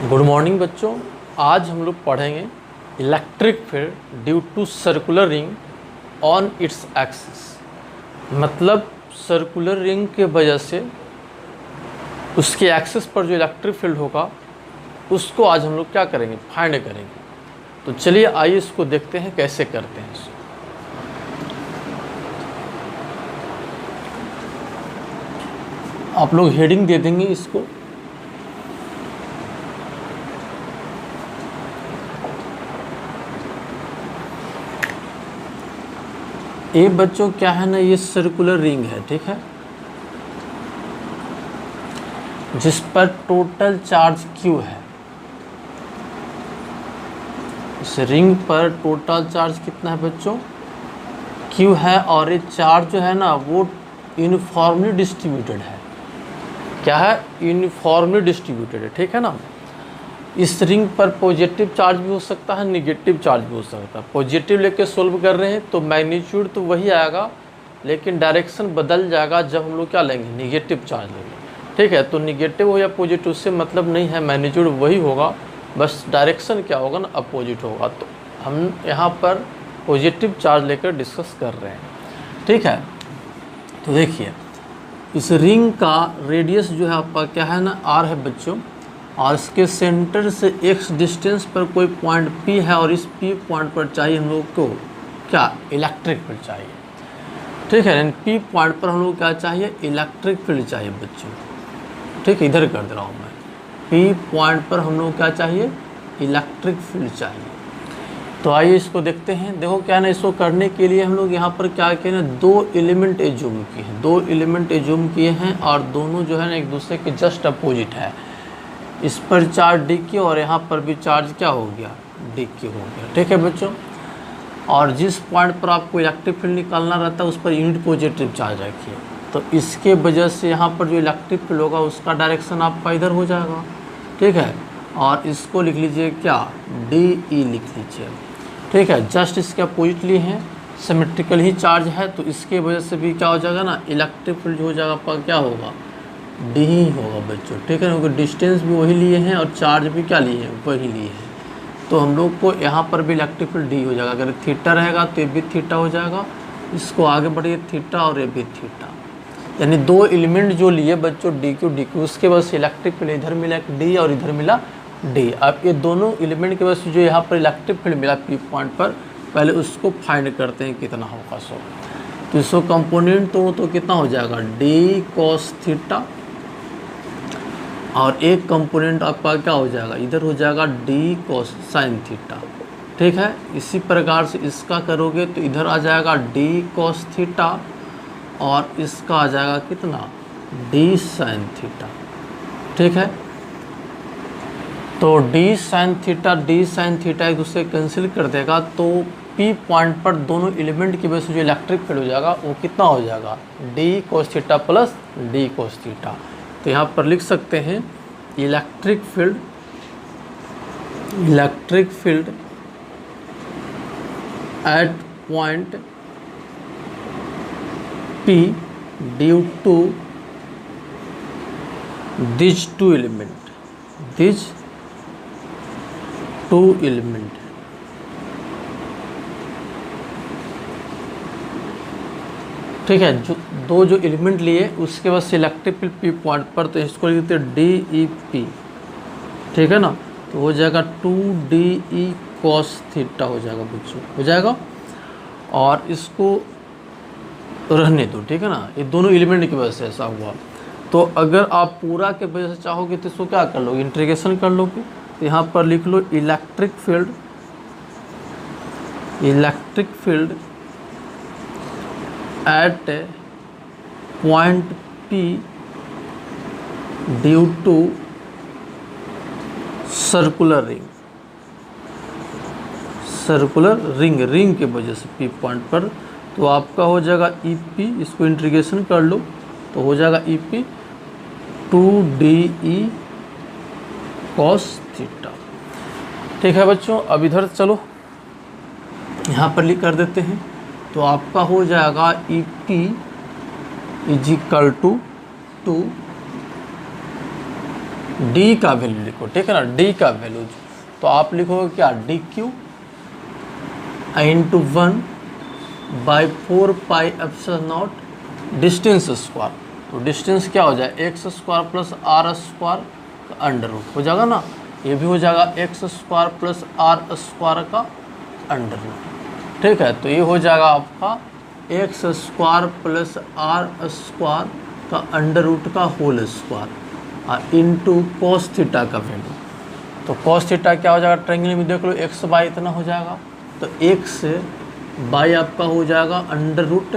Good morning बच्चों, आज हम लोग पढ़ेंगे electric field due to circular ring on its axis. मतलब सर्कुलर रिंग के वजह से उसके एक्सिस पर जो इलेक्ट्रिक फील्ड होगा उसको आज हम लोग क्या करेंगे, फाइंड करेंगे। तो चलिए आइए इसको देखते हैं कैसे करते हैं इसको। आप लोग हेडिंग दे देंगे इसको। ये बच्चों क्या है ना, ये सर्कुलर रिंग है, ठीक है, जिस पर टोटल चार्ज Q है। इस रिंग पर टोटल चार्ज कितना है बच्चों, Q है। और ये चार्ज जो है ना वो यूनिफॉर्मली डिस्ट्रीब्यूटेड है। क्या है, यूनिफॉर्मली डिस्ट्रीब्यूटेड है, ठीक है ना। इस रिंग पर पॉजिटिव चार्ज भी हो सकता है, निगेटिव चार्ज भी हो सकता है। पॉजिटिव लेके सोल्व कर रहे हैं तो मैग्नीट्यूड तो वही आएगा, लेकिन डायरेक्शन बदल जाएगा जब हम लोग क्या लेंगे, निगेटिव चार्ज लेंगे, ठीक है। तो निगेटिव हो या पॉजिटिव से मतलब नहीं है, मैग्नीट्यूड वही होगा, बस डायरेक्शन क्या होगा ना, अपोजिट होगा। तो हम यहाँ पर पॉजिटिव चार्ज लेकर डिस्कस कर रहे हैं, ठीक है। तो देखिए इस रिंग का रेडियस जो है आपका क्या है ना, R है बच्चों, और इसके सेंटर से x डिस्टेंस पर कोई पॉइंट P है, और इस P पॉइंट पर चाहिए हम लोग को क्या, इलेक्ट्रिक फील्ड चाहिए, ठीक है। P पॉइंट पर हम लोग क्या चाहिए, इलेक्ट्रिक फील्ड चाहिए बच्चों, ठीक है। इधर कर दे रहा हूँ मैं, P पॉइंट पर हम लोग क्या चाहिए, इलेक्ट्रिक फील्ड चाहिए। तो आइए इसको देखते हैं। देखो क्या है ना, इसको करने के लिए हम लोग यहाँ पर क्या किए ना, दो एलिमेंट एज्यूम किए हैं, दो एलिमेंट एज्यूम किए हैं, और दोनों जो है ना एक दूसरे के जस्ट अपोजिट है। इस पर चार्ज DQ और यहाँ पर भी चार्ज क्या हो गया, DQ हो गया, ठीक है बच्चों। और जिस पॉइंट पर आपको इलेक्ट्रिक फील्ड निकालना रहता है उस पर यूनिट पॉजिटिव चार्ज रखिए। तो इसके वजह से यहाँ पर जो इलेक्ट्रिक फील्ड होगा उसका डायरेक्शन आपका इधर हो जाएगा, ठीक है। और इसको लिख लीजिए क्या, DE लिख लीजिए, ठीक है। जस्ट इसके अपोजिट लिए हैं, सिमेट्रिकल ही चार्ज है, तो इसके वजह से भी क्या हो जाएगा ना, इलेक्ट्रिक फील्ड हो जाएगा आपका क्या होगा, D ही होगा बच्चों, ठीक है। क्योंकि डिस्टेंस भी वही लिए हैं और चार्ज भी क्या लिए हैं, वही लिए हैं। तो हम लोग को यहाँ पर भी इलेक्ट्रिक फील्ड D हो जाएगा। अगर थीटा रहेगा तो ये भी थीटा हो जाएगा, इसको आगे बढ़िए थीटा और ये भी थीटा, यानी दो एलिमेंट जो लिए बच्चों DQ DQ, उसके बाद से इलेक्ट्रिक फील्ड इधर मिला D और इधर मिला D। अब ये दोनों एलिमेंट के वजह से जो यहाँ पर इलेक्ट्रिक फील्ड मिला P पॉइंट पर, पहले उसको फाइंड करते हैं कितना होगा। सो तो इसको कंपोनेंट तो कितना हो जाएगा, D cos थीटा, और एक कंपोनेंट आपका क्या हो जाएगा, इधर हो जाएगा D cos sin थीटा, ठीक है। इसी प्रकार से इसका करोगे तो इधर आ जाएगा D cos थीटा, और इसका आ जाएगा कितना, D sin थीटा, ठीक है। तो D sin थीटा एक दूसरे कैंसिल कर देगा, तो P पॉइंट पर दोनों एलिमेंट की वजह से जो इलेक्ट्रिक फील्ड हो जाएगा वो कितना हो जाएगा, D cos theta plus D cos theta. तो यहाँ पर लिख सकते हैं electric field at point P due to these two element, ठीक है। जो एलिमेंट लिए उसके बाद इलेक्ट्रिक फील्ड P पॉइंट पर, तो इसको लिखते हैं DEP, ठीक है ना। तो हो जाएगा 2DE cos थीटा हो जाएगा बच्चों, हो जाएगा। और इसको रहने दो, ठीक है ना, ये दोनों एलिमेंट की वजह से ऐसा हुआ। तो अगर आप पूरा के वजह से चाहोगे तो इसको क्या कर लोगे, इंटीग्रेशन कर लोगे। तो यहाँ पर लिख लो electric field at point P due to circular ring के वजह से P पॉइंट पर। तो आपका हो जाएगा EP, इसको इंटीग्रेशन कर लो तो हो जाएगा EP 2DE cos थीटा, ठीक है बच्चों। अब इधर चलो, यहाँ पर लिख कर देते हैं, तो आपका हो जाएगा E P is equal to D का वैल्यू लिखो, ठीक है ना, डी का वैल्यू। तो आप लिखोगे क्या, D Q into 1/4πε0 distance square. तो डिस्टेंस क्या हो जाए, X square plus are square का अंडर रूट हो जाएगा ना, ये भी हो जाएगा x square plus are square का अंडर रूट, ठीक है। तो ये हो जाएगा आपका X square plus are square का अंडर रूट का whole square into cos theta का वैल्यू। तो कॉस थीटा क्या हो जाएगा, ट्रायंगल में देख लो एक्स बाई इतना हो जाएगा, तो एक्स बाई आपका हो जाएगा under root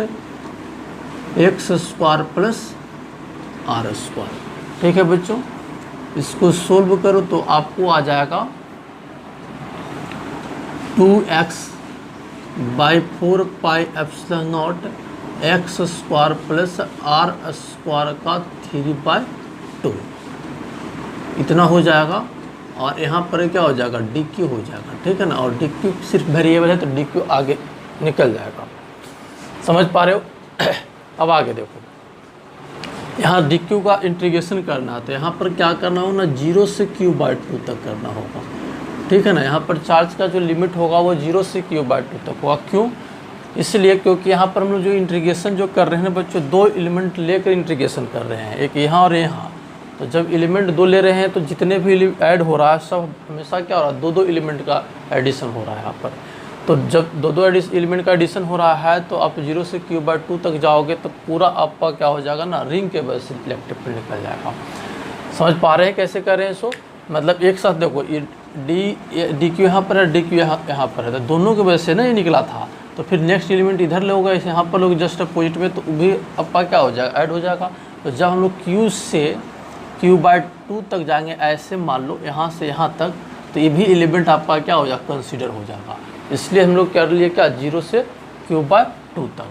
x square plus are square, ठीक है बच्चों। इसको सोल्व करो तो आपको आ जाएगा 2x/4πε0 x square plus are square का 3/2 इतना हो जाएगा। और यहाँ पर क्या हो जाएगा, डी क्यू हो जाएगा, ठीक है ना। और डी क्यू सिर्फ वेरिएबल है तो डी क्यू आगे निकल जाएगा, समझ पा रहे हो। अब आगे देखो, यहाँ डी क्यू का इंटीग्रेशन करना है, तो यहाँ पर क्या करना होगा ना, 0 से q/2 तक करना होगा, ठीक है ना। यहाँ पर चार्ज का जो लिमिट होगा वो 0 से q/2 तक होगा। क्यों, इसलिए क्योंकि यहाँ पर हम लोग जो इंटीग्रेशन जो कर रहे हैं बच्चों, 2 एलिमेंट लेकर इंटीग्रेशन कर रहे हैं, एक यहाँ और यहाँ। तो जब एलिमेंट 2 ले रहे हैं तो जितने भी ऐड हो रहा है सब हमेशा क्या हो रहा है, 2-2 एलिमेंट का एडिशन हो रहा है यहाँ पर। तो जब 2-2 एलिमेंट का एडिशन हो रहा है तो आप 0 से q/2 तक जाओगे तो पूरा आपका क्या हो जाएगा ना, रिंग के वजह से इलेक्ट्रिक फील्ड निकल जाएगा। समझ पा रहे हैं कैसे कर रहे हैं इसको, मतलब एक साथ देखो, ये डी क्यू यहाँ पर है, डी क्यू यहाँ पर है, तो दोनों की वजह से ना ये निकला था। तो फिर नेक्स्ट एलिमेंट इधर लोगे, यहाँ पर लोग जस्ट अपोजिट में, तो भी आपका क्या हो जाएगा, ऐड हो जाएगा। तो जब हम लोग q से q/2 तक जाएंगे, ऐसे मान लो यहाँ से यहाँ तक, तो ये भी एलिमेंट आपका क्या हो जाएगा, कंसीडर हो जाएगा। इसलिए हम लोग कर लिए क्या, 0 से q/2 तक,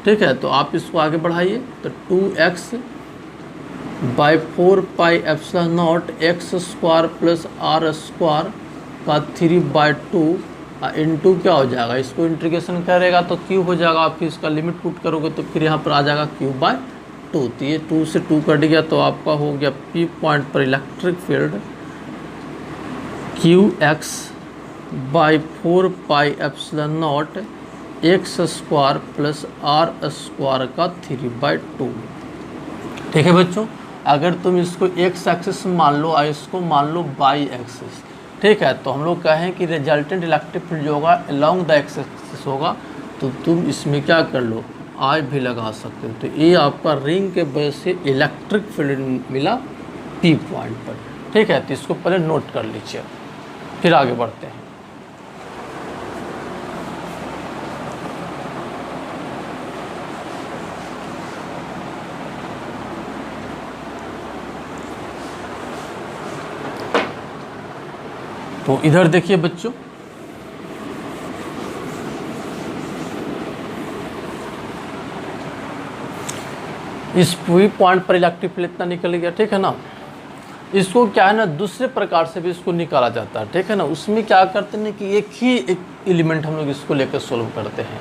ठीक है। तो आप इसको आगे बढ़ाइए, तो 2x/4πε0 x square plus are square का 3/2 इंटू क्या हो जाएगा, इसको इंटीग्रेशन करेगा तो q हो जाएगा। आप फिर इसका लिमिट पुट करोगे तो फिर यहाँ पर आ जाएगा q/2। तो ये 2 से 2 कट गया, तो आपका हो गया P पॉइंट पर electric field qx/4πε0 x square plus are square का 3/2, ठीक है बच्चों। अगर तुम इसको एक्स एक्सिस मान लो और इसको मान लो वाई एक्सिस, ठीक है, तो हम लोग कहें कि रिजल्टेंट इलेक्ट्रिक फील्ड जो होगा अलॉन्ग द एक्स एक्सिस होगा, तो तुम इसमें क्या कर लो, आई भी लगा सकते हो। तो ये आपका रिंग के वजह से इलेक्ट्रिक फील्ड मिला पी पॉइंट पर, ठीक है। तो इसको पहले नोट कर लीजिए, फिर आगे बढ़ते हैं। तो इधर देखिए बच्चों, इस पूरी पॉइंट पर इलेक्ट्रिक फील्ड इतना निकल गया, ठीक है ना। इसको क्या है ना, दूसरे प्रकार से भी इसको निकाला जाता है, ठीक है ना। उसमें क्या करते हैं कि एक एलिमेंट हम लोग इसको लेकर सोल्व करते हैं,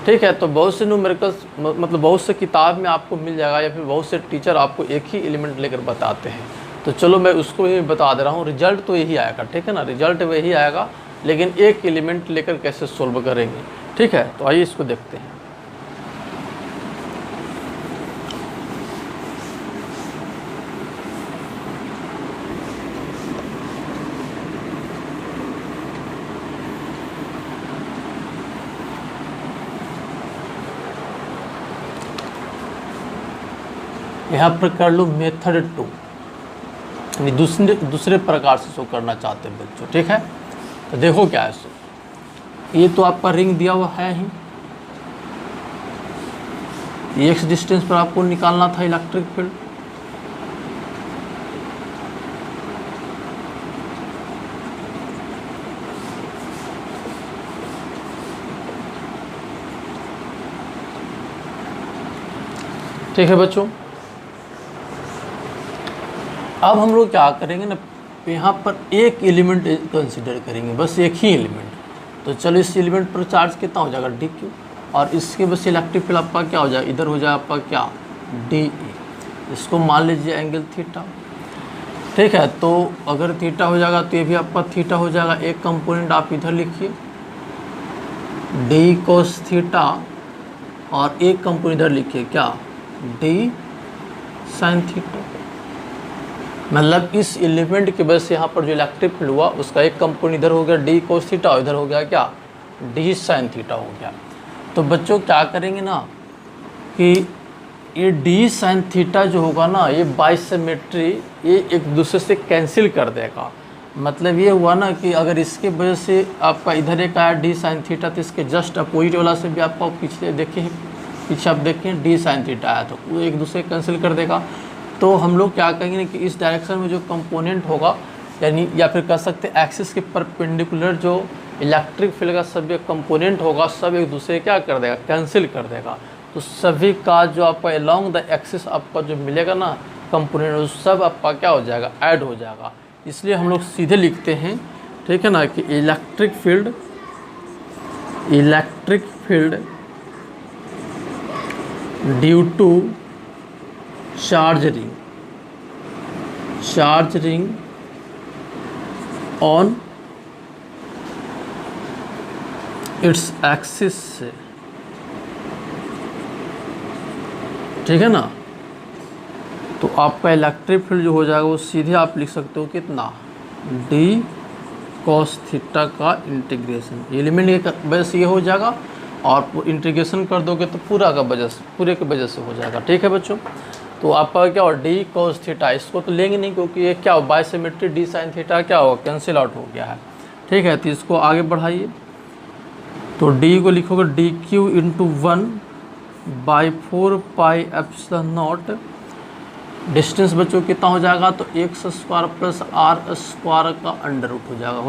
ठीक है। तो बहुत से न्यूमेरिकल्स मतलब बहुत से किताब में आपको मिल जाएगा, या फिर बहुत से टीचर आपको एक ही एलिमेंट लेकर बताते हैं। तो चलो मैं उसको ही बता दे रहा हूँ, रिजल्ट तो यही आएगा, ठीक है ना, रिजल्ट वही आएगा, लेकिन एक एलिमेंट लेकर कैसे सोल्व करेंगे, ठीक है। तो आइए इसको देखते हैं। यहाँ पर कर लो मेथड 2, यानी दूसरे प्रकार से इसको करना चाहते हैं बच्चों, ठीक है। तो देखो क्या है इसको, ये तो आपका रिंग दिया हुआ है ही, एक्स डिस्टेंस पर आपको निकालना था इलेक्ट्रिक फील्ड। ठीक है बच्चों, अब हम लोग क्या करेंगे ना, यहाँ पर एक एलिमेंट कंसिडर करेंगे, बस एक ही एलिमेंट। तो चलो इस एलिमेंट पर चार्ज कितना हो जाएगा डी क्यू, और इसके बस इलेक्ट्रिक फील्ड आपका क्या हो जाएगा, इधर हो जाएगा आपका क्या डी ई। इसको मान लीजिए एंगल थीटा, ठीक है। तो अगर थीटा हो जाएगा तो ये भी आपका थीटा हो जाएगा। एक कंपोनेंट आप इधर लिखिए डी कोस थीटा, और एक कंपोनेंट इधर लिखिए क्या डी साइन थीटा। मतलब इस एलिमेंट की वजह से यहाँ पर जो इलेक्ट्रिक फील्ड हुआ उसका एक कंपोनेंट इधर हो गया डी कोस थीटा, इधर हो गया क्या डी साइन थीटा हो गया। तो बच्चों क्या करेंगे ना कि ये डी साइन थीटा जो होगा ना, ये बाइसिमेट्री ये एक दूसरे से कैंसिल कर देगा। मतलब ये हुआ ना कि अगर इसके वजह से आपका इधर एक आया डी साइन थीटा, तो इसके जस्ट अपोजिट वाला से भी आपका पीछे देखें, पीछे आप देखें डी साइन थीटा आया, तो वो एक दूसरे कैंसिल कर देगा। तो हम लोग क्या कहेंगे कि इस डायरेक्शन में जो कंपोनेंट होगा, यानी या फिर कह सकते हैं एक्सिस के परपेंडिकुलर जो इलेक्ट्रिक फील्ड का सभी कंपोनेंट होगा, सब एक दूसरे क्या कर देगा, कैंसिल कर देगा। तो सभी का जो आपका अलोंग द एक्सिस आपका जो मिलेगा ना कंपोनेंट, वो सब आपका क्या हो जाएगा, ऐड हो जाएगा। इसलिए हम लोग सीधे लिखते हैं, ठीक है ना, कि electric field due to charge ring on its axis से, ठीक है ना। तो आपका इलेक्ट्रिक फील्ड जो हो जाएगा वो सीधे आप लिख सकते हो कितना, डी कॉस थीटा का इंटीग्रेशन, एलिमेंट के वजह से ये हो जाएगा, और इंटीग्रेशन कर दोगे तो पूरे के वजह से हो जाएगा, ठीक है बच्चों। तो आपका क्या हो डी कॉस थीटा, इसको तो लेंगे नहीं क्योंकि ये क्या हो बाइसिमेट्री डी साइन थीटा क्या हो कैंसिल आउट हो गया है, ठीक है। तो इसको आगे बढ़ाइए, तो डी को लिखोगे D Q into 1/4 pi epsilon naught. Distance बच्चों कितना हो जाएगा, तो x square plus are square का अंडर रूट हो जाएगा।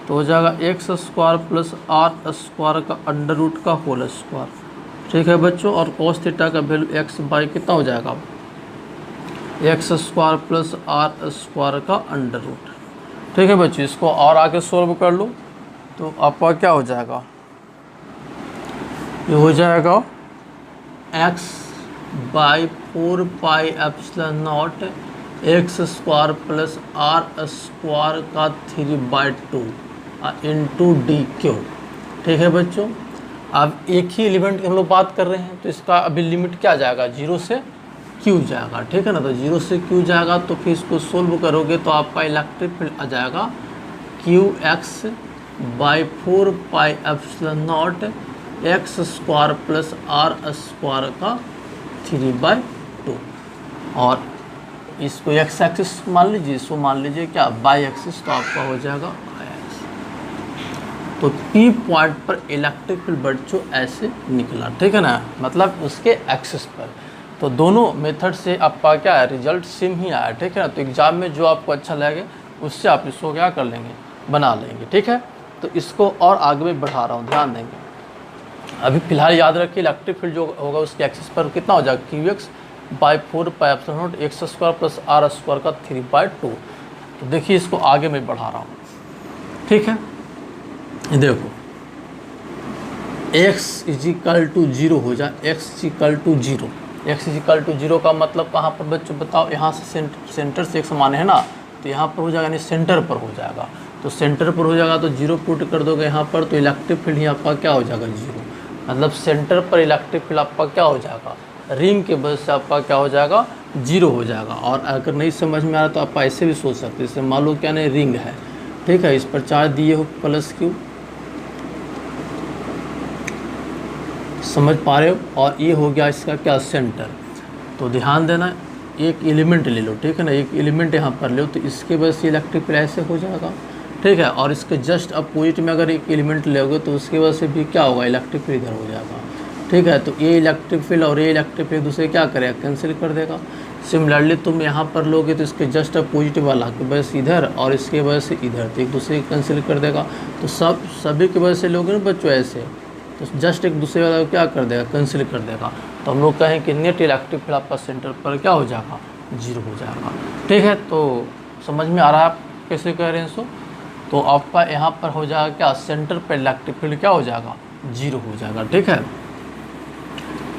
तो हो जाएगा x square plus are square का अंडर रूट का होल स्क्वायर, ठीक है बच्चों। और कॉस थीटा का वैल्यू एक्स बाई कितना हो जाएगा, x square plus are square का अंडर रूट, ठीक है बच्चों। इसको और आगे सॉल्व कर लो तो आपका क्या हो जाएगा, ये हो जाएगा x/4 pi epsilon naught x square plus are square का 3/2 इंटू डी क्यू, ठीक है बच्चों। अब एक ही एलिमेंट की हम लोग बात कर रहे हैं, तो इसका अभी लिमिट क्या जाएगा, 0 से q जाएगा, ठीक है ना। तो 0 से q जाएगा, तो फिर इसको सोल्व करोगे तो आपका इलेक्ट्रिक फील्ड आ जाएगा qx/4 pi epsilon naught x square plus are square का 3/2, और इसको एक्स एक्सिस मान लीजिए, इसको मान लीजिए क्या बाई एक्सिस, तो आपका हो जाएगा बाई एक्सिस। तो पी पॉइंट पर इलेक्ट्रिक फील्ड बच्चों ऐसे निकला, ठीक है ना, मतलब उसके एक्सिस पर। तो दोनों मेथड से आपका क्या है, रिजल्ट सेम ही आया, ठीक है ना। तो एग्जाम में जो आपको अच्छा लगे उससे आप इसको क्या कर लेंगे, बना लेंगे, ठीक है। तो इसको और आगे में बढ़ा रहा हूँ, ध्यान देंगे। अभी फिलहाल याद रखिए इलेक्ट्रिक फील्ड जो होगा उसके एक्सिस पर कितना हो जाएगा, qx/4 pi epsilon naught x square plus are square का 3/2। तो देखिए इसको आगे मैं बढ़ा रहा हूँ, ठीक है। देखो x = 0 हो जाए, x = 0 का मतलब कहाँ पर बच्चों बताओ, यहाँ से सेंटर से x माने है ना, तो यहाँ पर हो जाएगा, यानी सेंटर पर हो जाएगा। तो सेंटर पर हो जाएगा तो 0 पुट कर दोगे यहाँ पर, तो इलेक्ट्रिक फील्ड ही आपका क्या हो जाएगा, 0। मतलब सेंटर पर इलेक्ट्रिक फील्ड आपका क्या हो जाएगा, रिंग के वजह से आपका क्या हो जाएगा, 0 हो जाएगा। और अगर नहीं समझ में आ रहा तो आप ऐसे भी सोच सकते हैं, जैसे मान लो क्या नहीं रिंग है, ठीक है, इस पर चार्ज दिए हो +q, समझ पा रहे हो। और ये हो गया इसका क्या, सेंटर। तो ध्यान देना, एक एलिमेंट ले लो, ठीक है ना, एक एलिमेंट यहाँ पर लो, तो इसके वजह से इलेक्ट्रिक फील्ड ऐसे हो जाएगा, ठीक है। और इसके जस्ट अपोजिट में अगर एक एलिमेंट लोगे तो उसकी वजह से भी क्या होगा, इलेक्ट्रिक फील्ड इधर हो जाएगा, ठीक है। तो ये इलेक्ट्रिक फील्ड और ये इलेक्ट्रिक फील्ड दूसरे क्या करेगा, कैंसिल कर देगा। सिमिलरली तुम यहाँ पर लोगे तो इसके जस्ट अपोजिट वाला की वजह से इधर और इसके वजह से इधर, तो एक दूसरे को कैंसिल कर देगा। तो सभी की वजह से लोगे ना बच्चों ऐसे, तो जस्ट एक दूसरे वाला क्या कर देगा, कैंसिल कर देगा। तो हम लोग कहें कि नेट इलेक्ट्रिक फील्ड आपका सेंटर पर क्या हो जाएगा, 0 हो जाएगा, ठीक है। तो समझ में आ रहा है आप कैसे कह रहे हैं इसको। तो आपका यहाँ पर हो जाएगा क्या, सेंटर पर इलेक्ट्रिक फील्ड क्या हो जाएगा, 0 हो जाएगा। ठीक है।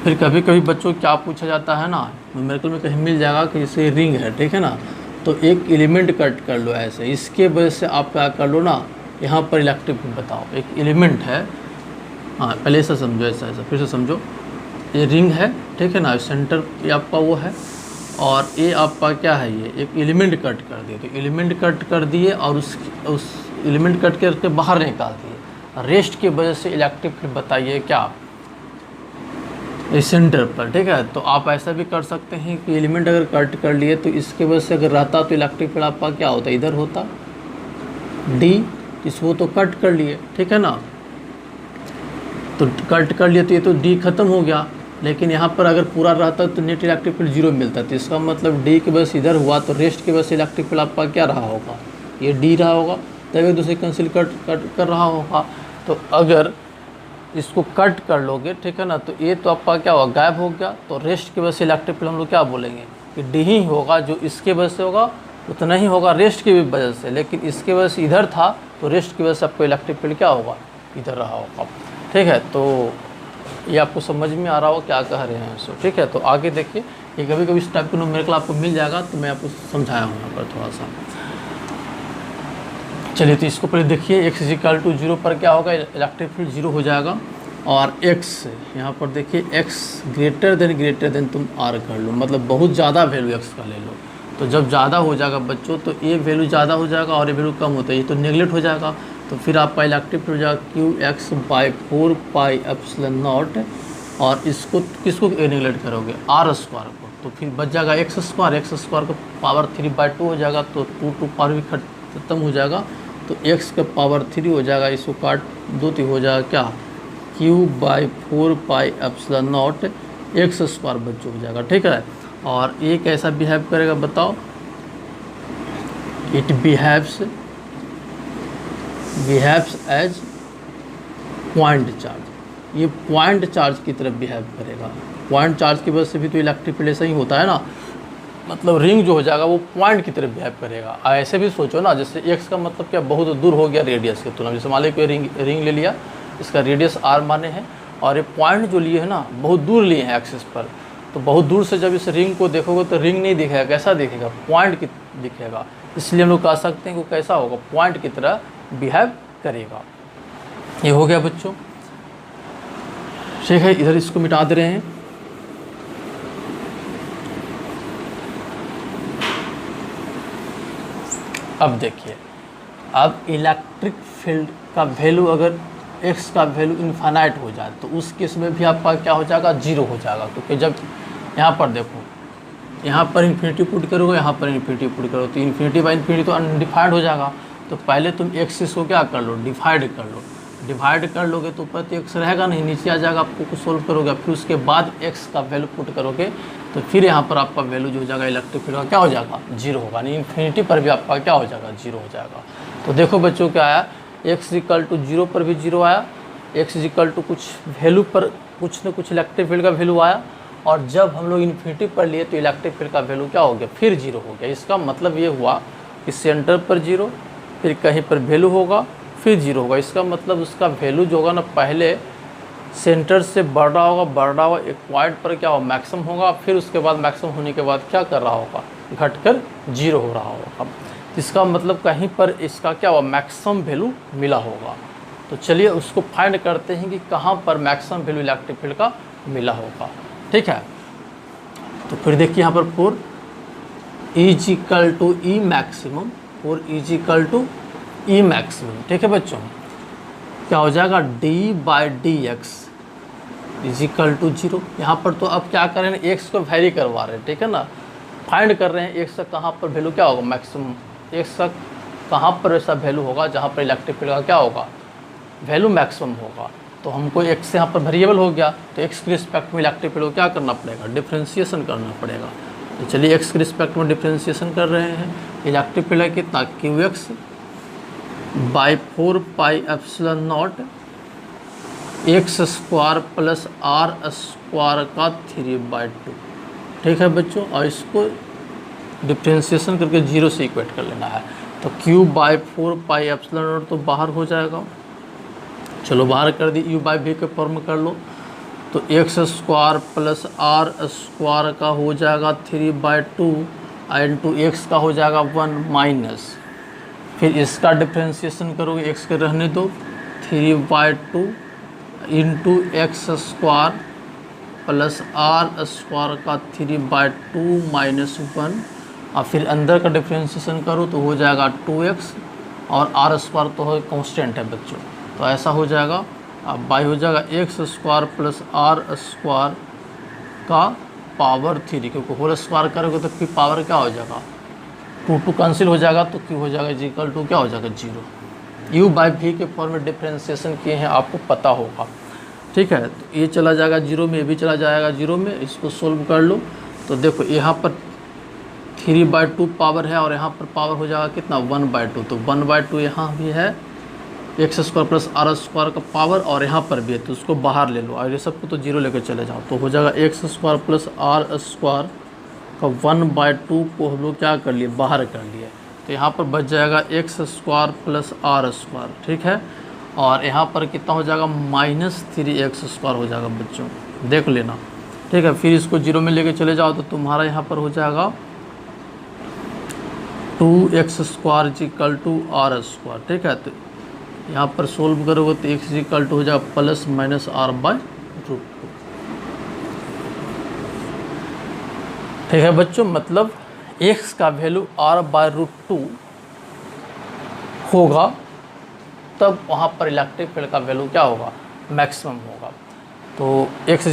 फिर कभी कभी बच्चों क्या पूछा जाता है ना, न्यूमेरिकल में कहीं मिल जाएगा कि जैसे रिंग है, ठीक है ना, तो एक एलिमेंट कट कर लो ऐसे, इसके वजह से आप क्या कर लो ना, यहाँ पर इलेक्ट्रिक फील्ड बताओ। एक एलिमेंट है, हाँ पहले ऐसा समझो, ऐसा ऐसा फिर से समझो। ये रिंग है, ठीक है ना, सेंटर ये आपका वो है, और ये आपका क्या है, ये एक एलिमेंट कट कर दिए। तो एलिमेंट कट कर दिए और उस एलिमेंट कट करके बाहर निकाल दिए, रेस्ट की वजह से इलेक्ट्रिक फील्ड बताइए क्या, इस सेंटर पर। ठीक है। तो आप ऐसा भी कर सकते हैं कि एलिमेंट अगर कट कर लिए तो इसके वजह से अगर रहता तो इलेक्ट्रिक फील्ड आपका क्या होता, इधर होता डी, इसको तो कट कर लिए, ठीक है ना, तो कट कर लिए तो ये तो डी खत्म हो गया, लेकिन यहाँ पर अगर पूरा रहता तो नेट इलेक्ट्रिक फील्ड 0 मिलता। तो इसका मतलब डी की वजह से इधर हुआ तो रेस्ट की वजह से इलेक्ट्रिक फील्ड आपका क्या रहा होगा, ये डी रहा होगा, तब एक दूसरे कैंसिल कट कर रहा होगा। तो अगर इसको कट कर लोगे, ठीक है ना, तो ये तो आपका क्या होगा, गायब हो गया। तो रेस्ट की वजह से इलेक्ट्रिक फील्ड हम लोग क्या बोलेंगे कि डी ही होगा, जो इसके वजह से होगा उतना ही होगा रेस्ट की भी वजह से, लेकिन इसके वजह से इधर था तो रेस्ट की वजह से आपको इलेक्ट्रिक फील्ड क्या होगा, इधर रहा होगा। ठीक है। तो ये आपको समझ में आ रहा हो क्या कह रहे हैं इसको। ठीक है। तो आगे देखिए, ये कभी कभी इस टाइप का न्यूमेरिकल आपको मिल जाएगा, तो मैं आपको समझाया हूँ यहाँ पर थोड़ा सा। चलिए तो इसको पहले देखिए, x = 0 पर क्या होगा, इलेक्ट्रिक फील्ड 0 हो जाएगा। और x यहाँ पर देखिए, x ग्रेटर देन तुम r कर लो, मतलब बहुत ज़्यादा वैल्यू x का ले लो। तो जब ज़्यादा हो जाएगा बच्चों, तो ये वैल्यू ज़्यादा हो जाएगा और ये वैल्यू कम होता है, ये तो नेगलेक्ट हो जाएगा। तो फिर आपका इलेक्ट्रिक फील्ड हो जाएगा Qx/4πε0, और इसको किसको नेगलेक्ट करोगे, r² को, तो फिर बच जाएगा x² को पावर 3/2 हो जाएगा, तो 2 पावर भी खत्म हो जाएगा, तो x का पावर 3 हो जाएगा, इसको काट दो तो हो जाएगा क्या, Q/4πε0 x² बच्चों हो जाएगा। ठीक है। और ये कैसा बिहेव करेगा बताओ, it behaves as point charge, ये पॉइंट चार्ज की तरफ बिहेव करेगा। पॉइंट चार्ज की वजह से भी तो इलेक्ट्रिक फील्ड ऐसा ही होता है ना, मतलब रिंग जो हो जाएगा वो पॉइंट की तरफ बिहेव करेगा। ऐसे भी सोचो ना, जैसे x का मतलब क्या, बहुत दूर हो गया रेडियस के तुलना में। जैसे मान लो कोई रिंग ले लिया, इसका रेडियस r माने हैं, और ये पॉइंट जो लिए है ना बहुत दूर लिए हैं एक्सिस पर, तो बहुत दूर से जब इस रिंग को देखोगे तो रिंग नहीं दिखेगा, कैसा दिखेगा, पॉइंट की दिखेगा। इसलिए हम लोग कह सकते हैं कि कैसा होगा, पॉइंट की तरह बिहेव करेगा। ये हो गया बच्चों। ठीक है, इधर इसको मिटा दे रहे हैं। अब देखिए, अब इलेक्ट्रिक फील्ड का वैल्यू अगर x का वैल्यू इनफाइनाइट हो जाए तो उस केस में भी आपका क्या हो जाएगा, 0 हो जाएगा। क्योंकि जब यहाँ पर देखो, यहाँ पर इन्फिनिटी पुट करोगे, यहाँ पर इन्फिनिटी पुट करोगे, तो इन्फिनिटी बाई इन्फिनिटी तो अनडिफाइंड हो जाएगा। तो पहले तुम x को क्या कर लो, डिवाइड कर लो। डिवाइड कर लोगे तो ऊपर तो x रहेगा नहीं, नीचे आ जाएगा, आपको कुछ सोल्व करोगे, फिर उसके बाद x का वैल्यू पुट करोगे, तो फिर यहाँ पर आपका वैल्यू जो हो जाएगा इलेक्ट्रिक फील्ड का क्या हो जाएगा, 0 होगा। नहीं, इन्फिनिटी पर भी आपका क्या हो जाएगा, 0 हो जाएगा। तो देखो बच्चों क्या आया, x = 0 पर भी 0 आया, x = कुछ वैल्यू पर कुछ न कुछ इलेक्ट्रिक फील्ड का वैल्यू आया, और जब हम लोग इन्फिनिटी पर लिए तो इलेक्ट्रिक फील्ड का वैल्यू क्या हो गया, फिर 0 हो गया। इसका मतलब ये हुआ कि सेंटर पर 0, फिर कहीं पर वैल्यू होगा, फिर 0 होगा। इसका मतलब उसका वैल्यू जो होगा ना, पहले सेंटर से बढ़ रहा होगा, एक पॉइंट पर क्या होगा, मैक्सिमम होगा, फिर उसके बाद मैक्सिमम होने के बाद क्या कर रहा होगा, घटकर 0 हो रहा होगा। इसका मतलब कहीं पर इसका क्या हुआ, मैक्सिमम वैल्यू मिला होगा। तो चलिए उसको फाइंड करते हैं कि कहाँ पर मैक्सिमम वैल्यू इलेक्ट्रिक फील्ड का मिला होगा। ठीक है। तो फिर देखिए यहाँ पर four E maximum, E maximum. ठीक है बच्चों, क्या हो जाएगा, d/dx = 0। यहाँ पर तो अब क्या कर रहे हैं, x को वैरी करवा रहे हैं, ठीक है ना, फाइंड कर रहे हैं x का कहाँ पर वैल्यू क्या होगा, मैक्सिमम। x का कहाँ पर ऐसा वैल्यू होगा जहाँ पर इलेक्ट्रिक फील्ड का क्या होगा, वैल्यू मैक्सिमम होगा। तो हमको x यहाँ पर वेरिएबल हो गया, तो x के रिस्पेक्ट में इलेक्ट्रिक फील्ड को क्या करना पड़ेगा, डिफ्रेंशिएशन करना पड़ेगा। तो चलिए x के रिस्पेक्ट में डिफ्रेंशिएशन कर रहे हैं। इलेक्ट्रिक फील्ड है कितना, Qx/4πε0 x² + r² का 3/2। ठीक है बच्चों, और इसको डिफ्रेंशिएशन करके 0 से इक्वेट कर लेना है। तो q by 4 pi epsilon naught तो बाहर हो जाएगा। चलो बाहर कर दी, यू बाई वी के फॉर्म कर लो, तो x square plus are square का हो जाएगा 3/2 इंटू एक्स का हो जाएगा 1 माइनस, फिर इसका डिफ्रेंशिएशन करोगे, एक्स के रहने दो, 3/2 into x square plus are square का 3/2 माइनस 1, और फिर अंदर का डिफ्रेंशिएशन करो तो हो जाएगा 2x, और आर स्क्वायर तो कांस्टेंट है बच्चों, तो ऐसा हो जाएगा। अब बाई हो जाएगा x square plus are square का पावर 3, क्योंकि होल स्क्वायर करोगे तो फिर पावर क्या हो जाएगा, 2 कैंसिल हो जाएगा, तो क्यू हो जाएगा इक्वल टू क्या हो जाएगा 0। यू बाई वी के फॉर्म में डिफ्रेंशिएशन किए हैं, आपको पता होगा, ठीक है। तो ये चला जाएगा 0 में, ये भी चला जाएगा 0 में, इसको सोल्व कर लो। तो देखो यहाँ पर 3/2 पावर है और यहाँ पर पावर हो जाएगा कितना 1/2, तो 1/2 यहाँ भी है, x square plus are square का पावर, और यहाँ पर भी है, तो उसको बाहर ले लो और ये सबको तो 0 लेकर चले जाओ, तो हो जाएगा x square plus are square का 1/2 को हम लोग क्या कर लिए, बाहर कर लिए, तो यहाँ पर बच जाएगा x square plus are square, ठीक है। और यहाँ पर कितना हो जाएगा -3x² हो जाएगा बच्चों, देख लेना, ठीक है। फिर इसको 0 में लेके चले जाओ तो तुम्हारा यहाँ पर हो जाएगा 2x² = r², ठीक है। तो यहाँ पर सोल्व करोगे तो x = हो जाएगा ±r/√2, ठीक है बच्चों। मतलब x का वैल्यू r/√2 होगा, तब वहाँ पर इलेक्ट्रिक फील्ड का वैल्यू क्या होगा, मैक्सिमम होगा। तो x =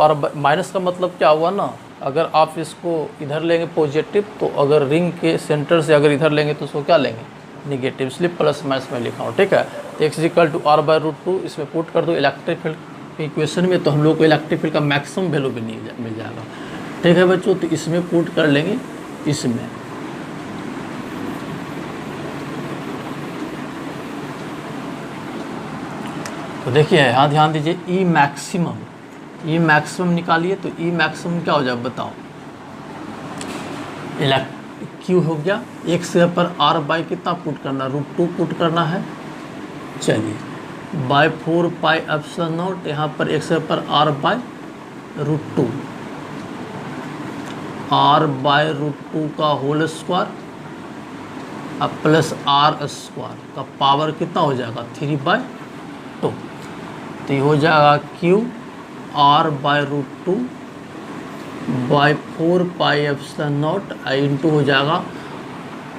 r माइनस का मतलब क्या हुआ ना, अगर आप इसको इधर लेंगे पॉजिटिव, तो अगर रिंग के सेंटर से अगर इधर लेंगे तो उसको क्या लेंगे, निगेटिव, इसलिए प्लस माइनस में लिखा हूँ, ठीक है। तो x = r/√2 इसमें पुट कर दो इलेक्ट्रिक फील्ड इक्वेशन में, तो हम लोग को इलेक्ट्रिक फील्ड का मैक्सिमम वैल्यू भी मिल जाएगा, ठीक है बच्चों। तो इसमें पुट कर लेंगे, इसमें तो देखिए यहाँ ध्यान दीजिए, ई मैक्सिमम निकालिए, तो ई मैक्सिमम क्या हो जाए बताओ, क्यू हो गया, एक्स पर आर बाई कितना पुट करना, √2 पुट करना है, चलिए बाई 4 पाई एप्सिलॉन नॉट, यहाँ पर एक्स पर आर बाई √2, r/√2 का होल स्क्वायर अब प्लस r² का पावर कितना हो जाएगा 3/2, तो ये हो जाएगा Q r/√2 by 4 pi epsilon not into हो जाएगा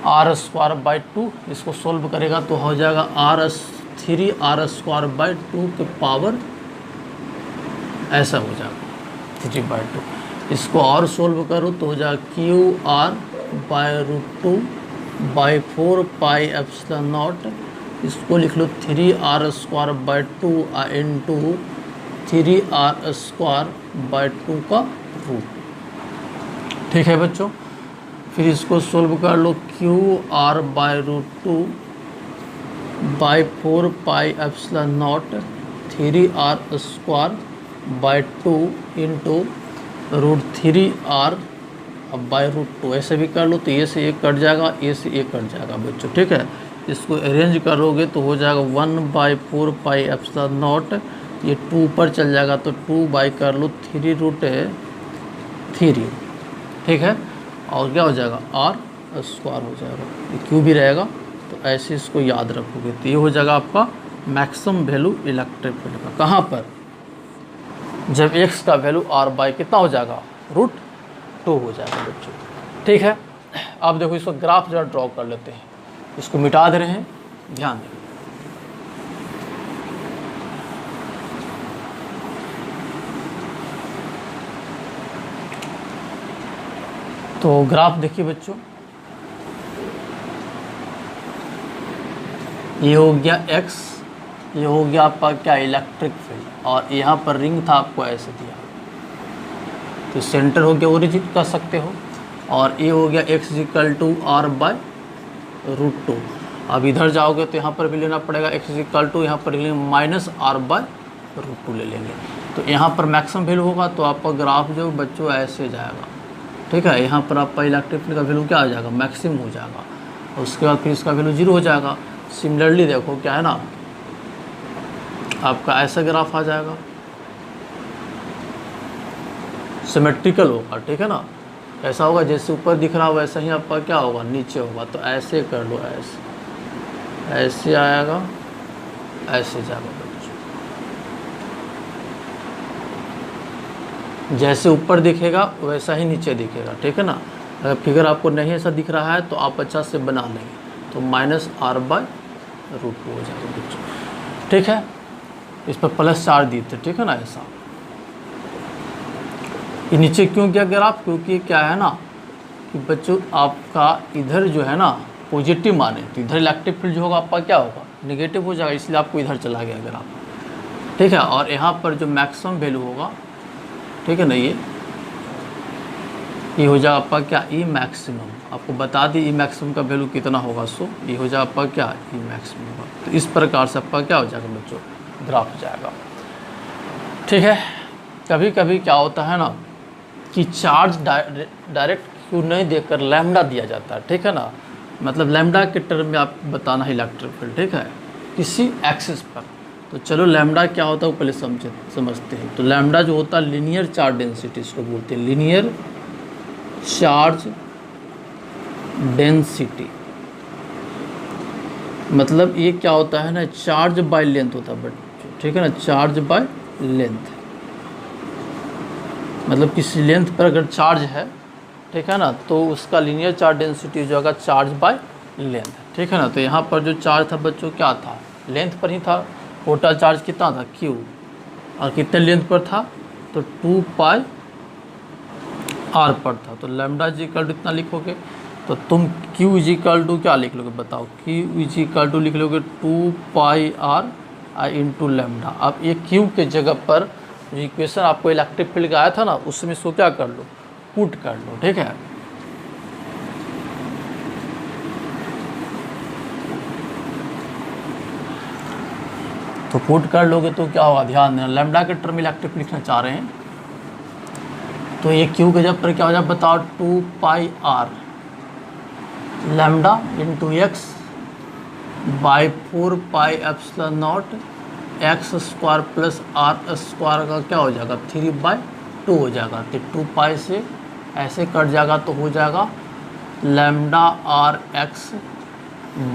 r²/2, इसको सोल्व करेगा तो हो जाएगा r² के पावर ऐसा हो जाएगा 3/2। इसको और सोल्व करो तो हो जाएगा Q r/√2 by 4 pi epsilon not, इसको लिख लो 3r² इंटू 3r² का रूट, ठीक है बच्चों। फिर इसको सोल्व कर लो, Q r/√2 by 4 pi epsilon not 3r² into √3r/√2, ऐसे भी कर लो, तो ये से एक कट जाएगा, ए से एक कट जाएगा बच्चों, ठीक है। इसको अरेंज करोगे तो हो जाएगा 1/4 पाई एप्सिलॉन नॉट, ये 2 पर चल जाएगा तो 2 बाई कर लो 3√3, ठीक है। और क्या हो जाएगा r² हो जाएगा, ये क्यों भी रहेगा, तो ऐसे इसको याद रखोगे, तो ये हो जाएगा आपका मैक्सिमम वैल्यू इलेक्ट्रिक फील्ड का, कहाँ पर, जब x का वैल्यू r/ कितना हो जाएगा √2 हो जाएगा बच्चों, ठीक है। अब देखो इसको ग्राफ जरा ड्रॉ कर लेते हैं, इसको मिटा दे रहे हैं, ध्यान दें। तो ग्राफ देखिए बच्चों, ये हो गया x, ये हो गया आपका क्या इलेक्ट्रिक फील्ड, और यहाँ पर रिंग था आपको ऐसे दिया, तो सेंटर हो गया ओरिजिन कर सकते हो, और ये हो गया x = r/√2। अब इधर जाओगे तो यहाँ पर भी लेना पड़ेगा x = यहाँ पर -r/√2 ले लेंगे, तो यहाँ पर मैक्सिमम वैल्यू होगा, तो आपका ग्राफ जो बच्चों ऐसे जाएगा, ठीक है। यहाँ पर आपका इलेक्ट्रिक फील्ड का वैल्यू क्या आ जाएगा, मैक्सिमम हो जाएगा। उसके बाद फिर इसका वैल्यू 0 हो जाएगा। सिमिलरली देखो क्या है ना, आपका ऐसा ग्राफ आ जाएगा, सिमेट्रिकल होगा, ठीक है ना। ऐसा होगा जैसे ऊपर दिख रहा हो वैसा ही आपका क्या होगा, नीचे होगा। तो ऐसे कर लो, ऐसे आएगा, ऐसे जाएगा बच्चों। जैसे ऊपर दिखेगा वैसा ही नीचे दिखेगा, ठीक है ना। अगर फिगर आपको नहीं ऐसा दिख रहा है तो आप अच्छा से बना लेंगे, तो -r/√2 हो जाएगा बच्चों, ठीक है। इस पर +4 दिए थे, ठीक है ना। ऐसा ये नीचे क्यों किया ग्राफ, क्योंकि क्या है ना कि बच्चों आपका इधर जो है ना पॉजिटिव माने, तो इधर इलेक्ट्रिक फील्ड जो होगा आपका क्या होगा, नेगेटिव हो जाएगा, इसलिए आपको इधर चला गया ग्राफ, ठीक है। और यहाँ पर जो मैक्सिमम वैल्यू होगा, ठीक है ना, ये हो जाएगा आपका क्या, ई मैक्सिमम। आपको बता दी ई मैक्सिमम का वैल्यू कितना होगा, सो ये हो जाएगा आपका क्या, ई मैक्सिमम होगा। तो इस प्रकार से आपका क्या हो जाएगा बच्चों, ग्राफ हो जाएगा, ठीक है। कभी कभी क्या होता है ना कि चार्ज डायरेक्ट क्यू नहीं देकर लैम्डा दिया जाता है, ठीक है ना। मतलब लैम्डा के टर्म में आप बताना है इलेक्ट्रिक फील्ड, ठीक है, किसी एक्सिस पर। तो चलो लैम्डा क्या होता है वो पहले समझते हैं। तो लैम्डा जो होता है लीनियर चार्ज डेंसिटी, इसको बोलते हैं लीनियर चार्ज डेंसिटी। मतलब ये क्या होता है ना, चार्ज बाय लेंथ होता है बच्चों, ठीक है ना, चार्ज बाय लेंथ। मतलब किसी लेंथ पर अगर चार्ज है, ठीक है ना, तो उसका लीनियर चार्ज डेंसिटी जो होगा चार्ज बाय लेंथ, ठीक है ना। तो यहाँ पर जो चार्ज था बच्चों क्या था, लेंथ पर ही था। टोटल चार्ज कितना था, Q, और कितने लेंथ पर था, तो 2πr पर था। तो लैम्डा इक्वल टू इतना लिखोगे, तो तुम Q इक्वल टू क्या लिख लोगे बताओ, Q इक्वल टू लिख लोगे 2πr इंटू लैम्डा। अब ये Q के जगह पर जो इक्वेशन आपको इलेक्ट्रिक फील्ड का आया था ना, उसमें इसको क्या कर लो, पुट कर लो, ठीक है। तो पुट कर लोगे तो क्या होगा, ध्यान देना, लैम्डा के टर्म इलेक्ट्रिक फील्ड लिखना चाह रहे हैं, तो ये Q के जगह पर क्या हो जाए बताओ, 2πr lambda into x by 4πε0 x² plus r² का क्या हो जाएगा, 3/2 हो जाएगा। तो 2π से ऐसे कट जाएगा तो हो जाएगा lambda rx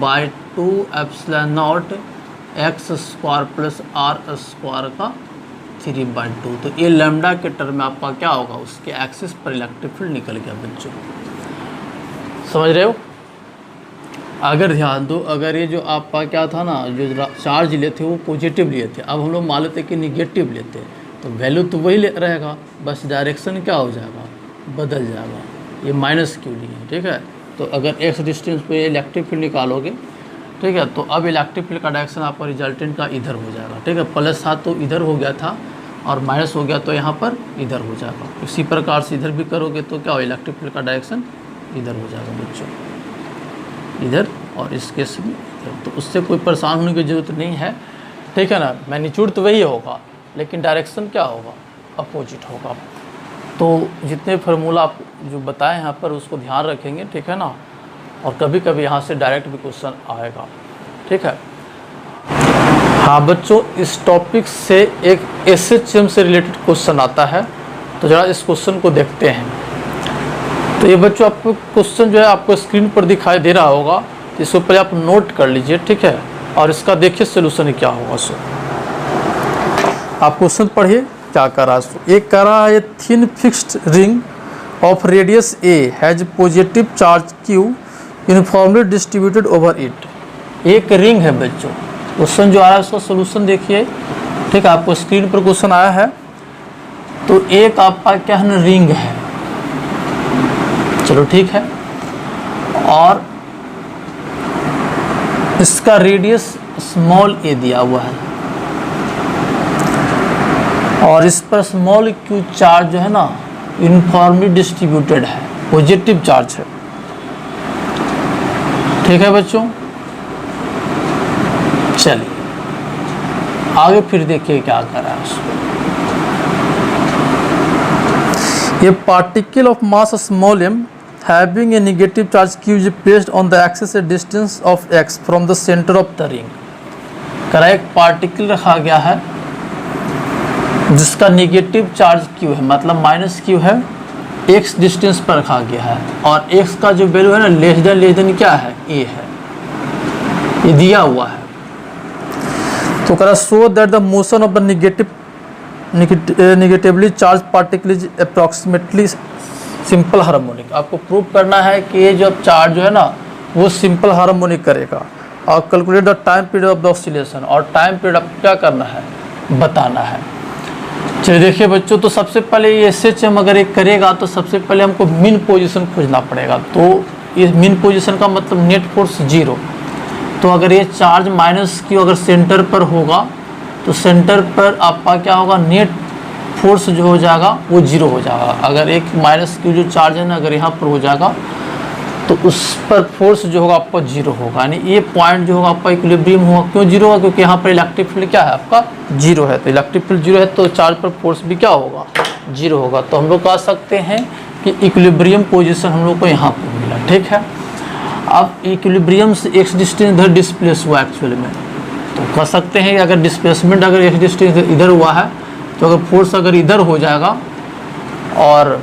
by 2ε0 x² plus r² का 3/2। तो ये लैम्डा के टर्म में आपका क्या होगा, उसके एक्सिस पर इलेक्ट्रिक फील्ड निकल गया बच्चों, समझ रहे हो। अगर ध्यान दो, अगर ये जो आपका क्या था ना, जो चार्ज लिए थे वो पॉजिटिव लिए थे, अब हम लोग मान लेते कि निगेटिव लेते हैं, तो वैल्यू तो वही रहेगा, बस डायरेक्शन क्या हो जाएगा, बदल जाएगा। ये -Q लिए, ठीक है। तो अगर x डिस्टेंस पे इलेक्ट्रिक फील्ड निकालोगे, ठीक है, तो अब इलेक्ट्रिक फील्ड का डायरेक्शन आपका रिजल्टेंट का इधर हो जाएगा, ठीक है। प्लस था तो इधर हो गया था, और माइनस हो गया तो यहाँ पर इधर हो जाएगा। इसी प्रकार से इधर भी करोगे तो क्या हो, इलेक्ट्रिक फील्ड का डायरेक्शन इधर हो जाएगा बच्चों, इधर, और इस केस में इधर। तो उससे कोई परेशान होने की ज़रूरत नहीं है, ठीक है ना। मैग्नीट्यूड तो वही होगा, लेकिन डायरेक्शन क्या होगा, अपोजिट होगा। तो जितने फार्मूला आप जो बताए यहाँ पर उसको ध्यान रखेंगे, ठीक है ना। और कभी कभी यहाँ से डायरेक्ट भी क्वेश्चन आएगा, ठीक है। हाँ बच्चों, इस टॉपिक से एक SHM से रिलेटेड क्वेश्चन आता है, तो ज़रा इस क्वेश्चन को देखते हैं। तो ये बच्चों आपको क्वेश्चन जो है आपको स्क्रीन पर दिखाई दे रहा होगा, तो इसको पहले आप नोट कर लीजिए, ठीक है। और इसका देखिए सोल्यूशन क्या होगा। सो आप क्वेश्चन पढ़िए क्या कर रहा है। एक कह रहा है, thin fixed ring of radius a has positive charge Q uniformly distributed over it. एक रिंग है बच्चों, क्वेश्चन जो आ रहा है उसका सोल्यूशन देखिए, ठीक है। आपको स्क्रीन पर क्वेश्चन आया है, तो एक आपका क्या है ना, रिंग है, चलो ठीक है, और इसका रेडियस स्मॉल a दिया हुआ है, और इस पर स्मॉल q चार्ज जो है ना यूनिफॉर्मली डिस्ट्रीब्यूटेड है, पॉजिटिव चार्ज है, ठीक है बच्चों। चलिए आगे फिर देखिए क्या कर रहा है उसको। ये particle of mass small m having a negative charge q is placed on the axis a distance of x from the center of the ring। करा एक पार्टिकल रखा गया है जिसका नेगेटिव चार्ज q है, मतलब माइनस q है, x distance पर रखा गया है, और x का जो वैल्यू है ना लेस देन क्या है, a है, ये दिया हुआ है। तो करा show that the motion of the negatively charge particle is approximately simple harmonic. आपको प्रूव करना है कि ये जो चार्ज जो है ना वो सिंपल हार्मोनिक करेगा। और calculate the time period of the oscillation, और टाइम पीरियड आपको क्या करना है, बताना है। चलिए देखिए बच्चों, तो सबसे पहले ये SHM अगर ये करेगा तो सबसे पहले हमको मीन पोजीशन खोजना पड़ेगा। तो ये मीन पोजीशन का मतलब नेट फोर्स 0। तो अगर ये चार्ज माइनस q अगर सेंटर पर होगा तो सेंटर पर आपका क्या होगा, नेट फोर्स जो हो जाएगा वो 0 हो जाएगा। अगर एक माइनस q जो चार्ज है ना अगर यहाँ पर हो जाएगा तो उस पर फोर्स जो होगा आपका 0 होगा, यानी ये पॉइंट जो होगा आपका इक्विलिब्रियम होगा। क्यों 0 होगा, क्योंकि यहाँ पर इलेक्ट्रिक फील्ड क्या है आपका 0 है। तो इलेक्ट्रिक फील्ड 0 है तो चार्ज पर फोर्स भी क्या होगा 0 होगा। तो हम लोग कह सकते हैं कि इक्विलिब्रियम पोजीशन हम लोग को यहाँ पर मिला, ठीक है। अब इक्विलिब्रियम से x डिस्टेंस इधर डिस्प्लेस हुआ एक्चुअली में, तो कह सकते हैं कि अगर डिस्प्लेसमेंट अगर x डिस्टेंस इधर हुआ है तो अगर फोर्स अगर इधर हो जाएगा और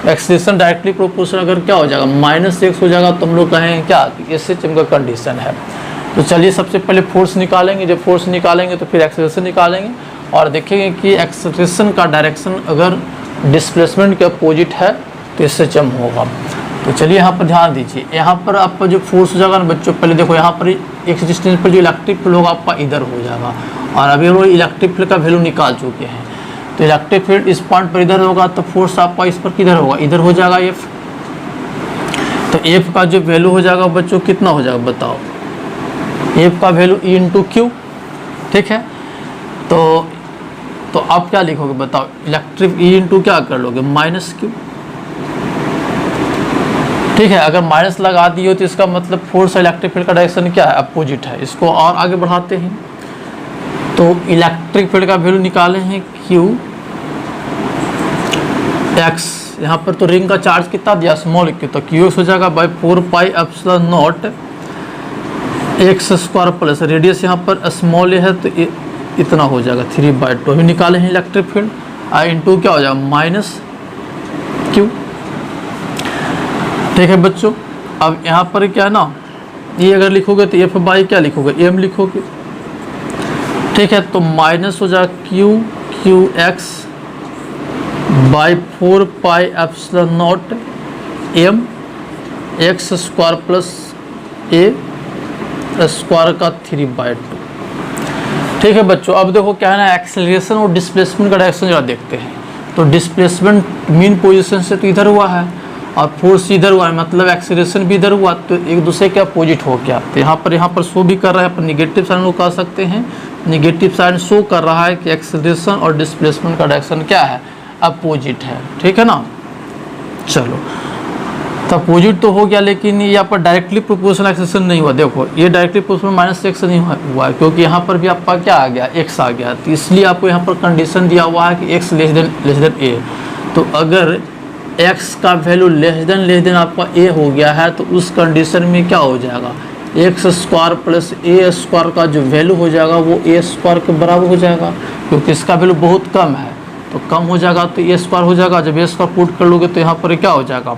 एक्सेलरेशन डायरेक्टली प्रोपोर्शनल अगर क्या हो जाएगा -x हो जाएगा, तो हम लोग कहें क्या कि SHM का कंडीशन है। तो चलिए सबसे पहले फोर्स निकालेंगे, जब फोर्स निकालेंगे तो फिर एक्सेलरेशन निकालेंगे और देखेंगे कि एक्सेलरेशन का डायरेक्शन अगर डिस्प्लेसमेंट के अपोजिट है तो SHM होगा। तो चलिए यहाँ पर ध्यान दीजिए, यहाँ पर आपका जो फोर्स हो जाएगा ना बच्चों, पहले देखो यहाँ पर x डिस्टेंस पर जो इलेक्ट्रिक फील्ड होगा आपका इधर हो जाएगा, और अभी वो इलेक्ट्रिक फील्ड का वैल्यू निकाल चुके हैं। तो इलेक्ट्रिक फील्ड इस पॉइंट पर इधर होगा तो फोर्स आपका इस पर किधर होगा, इधर हो जाएगा F। तो F का जो वैल्यू हो जाएगा बच्चों कितना हो जाएगा बताओ, F का वैल्यू E इंटू क्यू, ठीक है। तो आप क्या लिखोगे बताओ, इलेक्ट्रिक E इंटू क्या कर लोगे -q, ठीक है। अगर माइनस लगा दिए हो तो इसका मतलब फोर्स इलेक्ट्रिक फील्ड का डायरेक्शन क्या है, अपोजिट है। इसको और आगे बढ़ाते हैं तो इलेक्ट्रिक फील्ड का वैल्यू निकाले हैं Q x, यहाँ पर तो रिंग का चार्ज कितना दिया स्मॉल q, तो Qx हो जाएगा बाई 4πε0 x² प्लस रेडियस यहाँ पर स्मॉल है तो इतना हो जाएगा 3/2 ही निकाले हैं इलेक्ट्रिक फील्ड, इंटू क्या हो जाएगा -q, ठीक है बच्चों। अब यहाँ पर क्या है ना, ये अगर लिखोगे तो F बाई क्या लिखोगे, m लिखोगे, ठीक है। तो माइनस हो जाएगा QX by 4πε0 m x² plus a² का 3/2, ठीक है बच्चों। अब देखो क्या है ना, एक्सेलरेशन और डिस्प्लेसमेंट का डायरेक्शन जरा देखते हैं। तो डिस्प्लेसमेंट मीन पोजीशन से तो इधर हुआ है और फोर्स इधर हुआ है, मतलब एक्सेलरेशन भी इधर हुआ, तो एक दूसरे के अपोजिट हो गया। तो यहाँ पर शो भी कर रहा है, पर निगेटिव साइन को कह सकते हैं, निगेटिव साइन शो कर रहा है कि एक्सेलरेशन और डिस्प्लेसमेंट का डायरेक्शन क्या है, अपोजिट है, ठीक है ना। चलो तो अपोजिट तो हो गया, लेकिन यहाँ पर डायरेक्टली प्रोपोर्शनल एक्सेलरेशन नहीं हुआ। देखो ये डायरेक्टली प्रोपोर्शनल -x नहीं हुआ है, क्योंकि यहाँ पर भी आपका क्या आ गया, x आ गया। तो इसलिए आपको यहाँ पर कंडीशन दिया हुआ है कि x लेस देन a। तो अगर x का वैल्यू लेस देन आपका a हो गया है तो उस कंडीशन में क्या हो जाएगा, x² प्लस a² का जो वैल्यू हो जाएगा वो a² के बराबर हो जाएगा, क्योंकि इसका वैल्यू बहुत कम है। तो कम हो जाएगा तो a² हो जाएगा, जब a² पुट कर लोगे तो यहाँ पर क्या हो जाएगा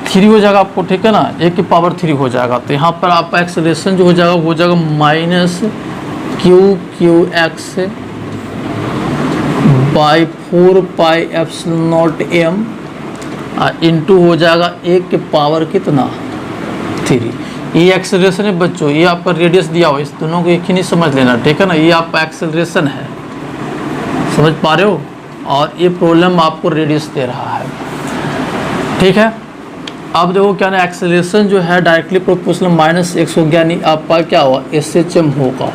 3 हो जाएगा आपको, ठीक है ना, a⁻³ हो जाएगा। तो यहाँ पर आपका एक्सेलरेशन जो हो जाएगा वो हो जाएगा -QQX बाई 4πε0 m इंटू हो जाएगा a⁻³ कितना 3। ये एक्सेलरेशन है बच्चों, ये आपका रेडियस दिया हुआ, इस दोनों को एक ही नहीं समझ लेना, ठीक है ना। ये आपका एक्सेलरेशन है, समझ पा रहे हो, और ये प्रॉब्लम आपको रेडियस दे रहा है, ठीक है। अब देखो क्या ना, एक्सेलरेशन जो है डायरेक्टली प्रोपोर्शनल -x हो गया, नहीं आपका क्या हुआ SHM होगा,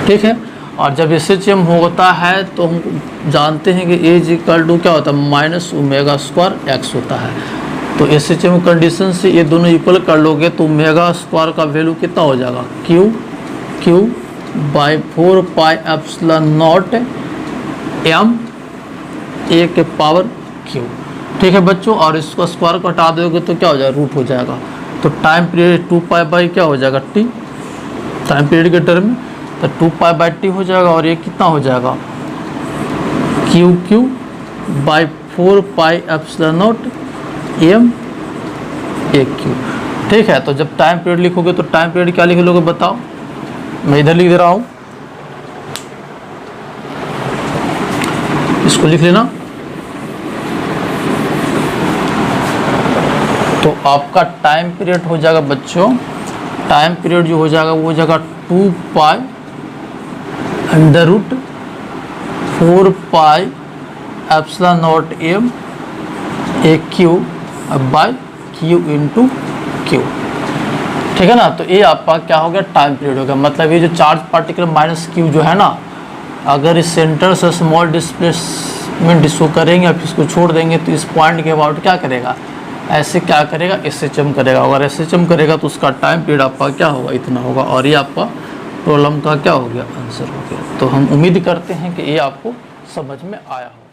ठीक है। और जब SHM होता है तो हम जानते हैं कि A क्या होता है -ω² होता है। तो SHM कंडीशन से ये दोनों इक्वल कर लोगे तो ω² का वैल्यू कितना हो जाएगा Q by 4πε0 m a⁻³ Q. ठीक है बच्चों, और इसको स्क्वायर को हटा दोगे तो क्या हो जाएगा, रूट हो जाएगा। तो टाइम पीरियड 2π क्या हो जाएगा, टी, टाइम पीरियड के टर्म में, तो 2π/t हो जाएगा। और ये कितना हो जाएगा, Q/4πε0 m AQ। ठीक है, तो जब टाइम पीरियड लिखोगे तो टाइम पीरियड क्या लिख लोगे बताओ, मैं इधर लिख दे रहा हूँ, इसको लिख लेना। तो आपका टाइम पीरियड हो जाएगा बच्चों, टाइम पीरियड जो हो जाएगा वो हो जाएगा 2π√4πε0 m AQ/Q। ठीक है ना, तो ये आपका क्या हो गया, टाइम पीरियड हो गया। मतलब ये जो चार्ज पार्टिकल माइनस क्यू जो है ना, अगर इस सेंटर से स्मॉल डिस्प्लेसमेंट शो करेंगे और इसको छोड़ देंगे तो इस पॉइंट के अबाउट क्या करेगा, ऐसे क्या करेगा, SHM करेगा। अगर SHM करेगा तो उसका टाइम पीरियड आपका क्या होगा, इतना होगा। और ये आपका प्रॉब्लम का क्या हो गया, आंसर हो गया। तो हम उम्मीद करते हैं कि ये आपको समझ में आया हो।